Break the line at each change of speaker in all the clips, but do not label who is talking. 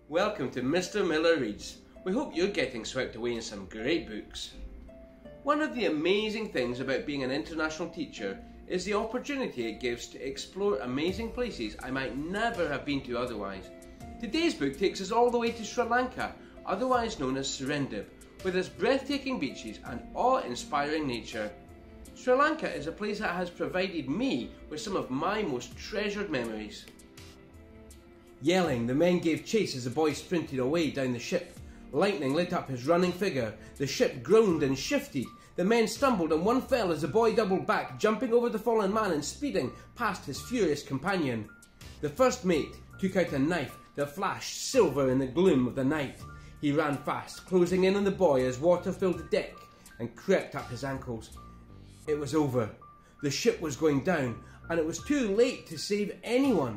Welcome to Mr. Miller Reads. We hope you're getting swept away in some great books. One of the amazing things about being an international teacher is the opportunity it gives to explore amazing places I might never have been to otherwise. Today's book takes us all the way to Sri Lanka, otherwise known as Serendip, with its breathtaking beaches and awe-inspiring nature. Sri Lanka is a place that has provided me with some of my most treasured memories. Yelling, the men gave chase as the boy sprinted away down the ship. Lightning lit up his running figure. The ship groaned and shifted. The men stumbled and one fell as the boy doubled back, jumping over the fallen man and speeding past his furious companion. The first mate took out a knife that flashed silver in the gloom of the night. He ran fast, closing in on the boy as water filled the deck and crept up his ankles. It was over. The ship was going down, and it was too late to save anyone.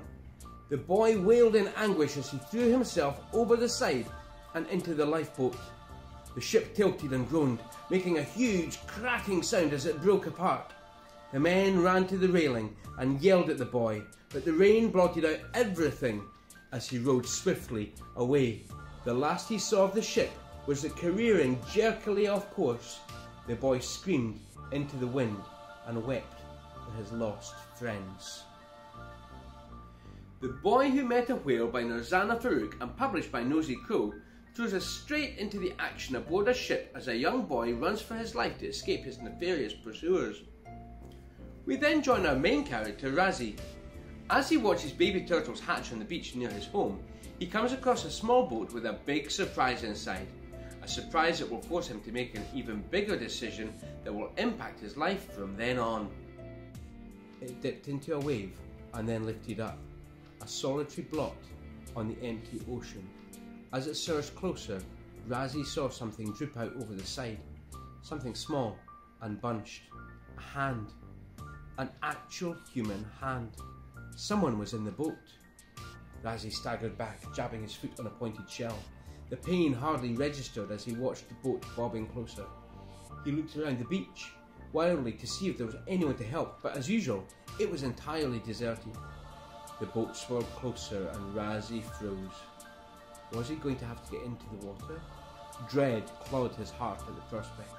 The boy wailed in anguish as he threw himself over the side and into the lifeboat. The ship tilted and groaned, making a huge cracking sound as it broke apart. The men ran to the railing and yelled at the boy, but the rain blotted out everything as he rowed swiftly away. The last he saw of the ship was it careering jerkily off course. The boy screamed into the wind and wept for his lost friends. The Boy Who Met a Whale by Nirzana Farook and published by Nosy Crow throws us straight into the action aboard a ship as a young boy runs for his life to escape his nefarious pursuers. We then join our main character, Razi. As he watches baby turtles hatch on the beach near his home, he comes across a small boat with a big surprise inside. A surprise that will force him to make an even bigger decision that will impact his life from then on. It dipped into a wave and then lifted up, a solitary blot on the empty ocean. As it surged closer, Razi saw something droop out over the side. Something small and bunched. A hand. An actual human hand. Someone was in the boat. Razi staggered back, jabbing his foot on a pointed shell. The pain hardly registered as he watched the boat bobbing closer. He looked around the beach, wildly to see if there was anyone to help, but as usual, it was entirely deserted. The boat swirled closer and Razi froze. Was he going to have to get into the water? Dread clawed his heart at the prospect.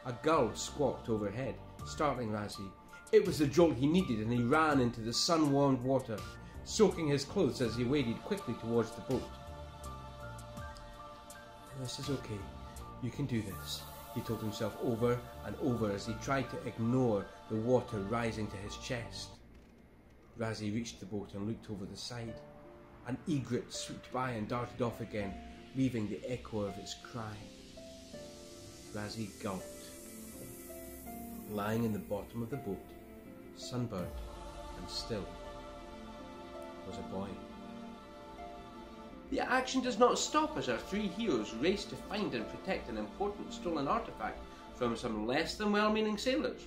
A gull squawked overhead, startling Razi. It was the jolt he needed and he ran into the sun-warmed water, soaking his clothes as he waded quickly towards the boat. This is okay. You can do this, he told himself over and over as he tried to ignore the water rising to his chest. Razi reached the boat and looked over the side. An egret swooped by and darted off again, leaving the echo of its cry. Razi gulped. Lying in the bottom of the boat, sunburned and still, was a boy. The action does not stop as our three heroes race to find and protect an important stolen artifact from some less than well-meaning sailors,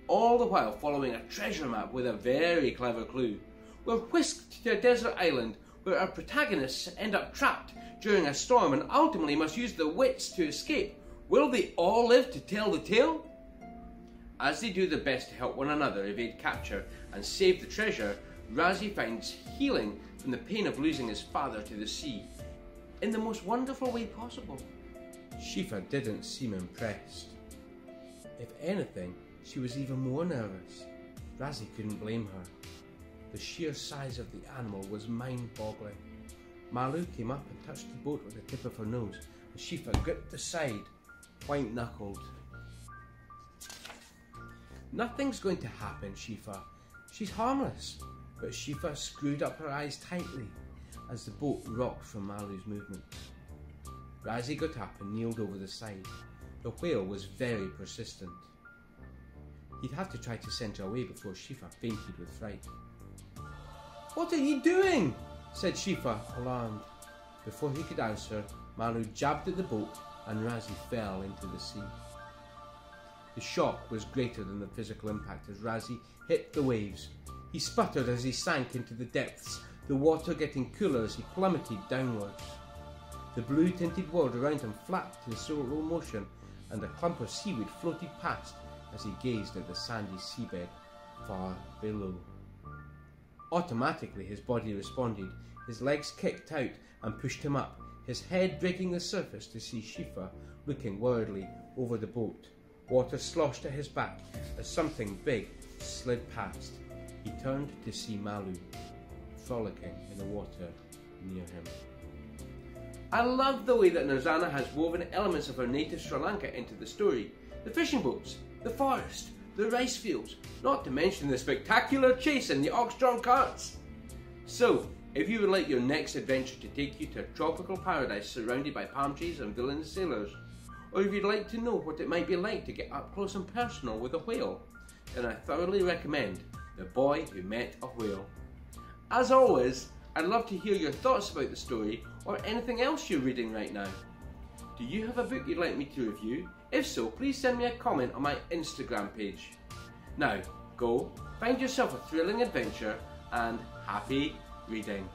all the while following a treasure map with a very clever clue. We're whisked to a desert island where our protagonists end up trapped during a storm and ultimately must use their wits to escape. Will they all live to tell the tale? As they do their best to help one another evade capture and save the treasure, Razi finds healing from the pain of losing his father to the sea, in the most wonderful way possible. Shifa didn't seem impressed. If anything, she was even more nervous. Razi couldn't blame her. The sheer size of the animal was mind-boggling. Malu came up and touched the boat with the tip of her nose, and Shifa gripped the side, white-knuckled. Nothing's going to happen, Shifa. She's harmless. But Shifa screwed up her eyes tightly as the boat rocked from Malu's movements. Razi got up and kneeled over the side. The whale was very persistent. He'd have to try to send her away before Shifa fainted with fright. "What are you doing?" said Shifa, alarmed. Before he could answer, Malu jabbed at the boat and Razi fell into the sea. The shock was greater than the physical impact as Razi hit the waves. He sputtered as he sank into the depths, the water getting cooler as he plummeted downwards. The blue-tinted world around him flapped in slow motion, and a clump of seaweed floated past as he gazed at the sandy seabed far below. Automatically his body responded. his legs kicked out and pushed him up, his head breaking the surface to see Shifa looking worriedly over the boat. Water sloshed at his back as something big slid past. He turned to see Malu, frolicking in the water near him. I love the way that Nirzana has woven elements of her native Sri Lanka into the story. The fishing boats, the forest, the rice fields, not to mention the spectacular chase in the ox-drawn carts. So, if you would like your next adventure to take you to a tropical paradise surrounded by palm trees and villainous sailors, or if you'd like to know what it might be like to get up close and personal with a whale, then I thoroughly recommend The Boy Who Met a Whale. As always, I'd love to hear your thoughts about the story or anything else you're reading right now. Do you have a book you'd like me to review? If so, please send me a comment on my Instagram page. Now, go, find yourself a thrilling adventure and happy reading.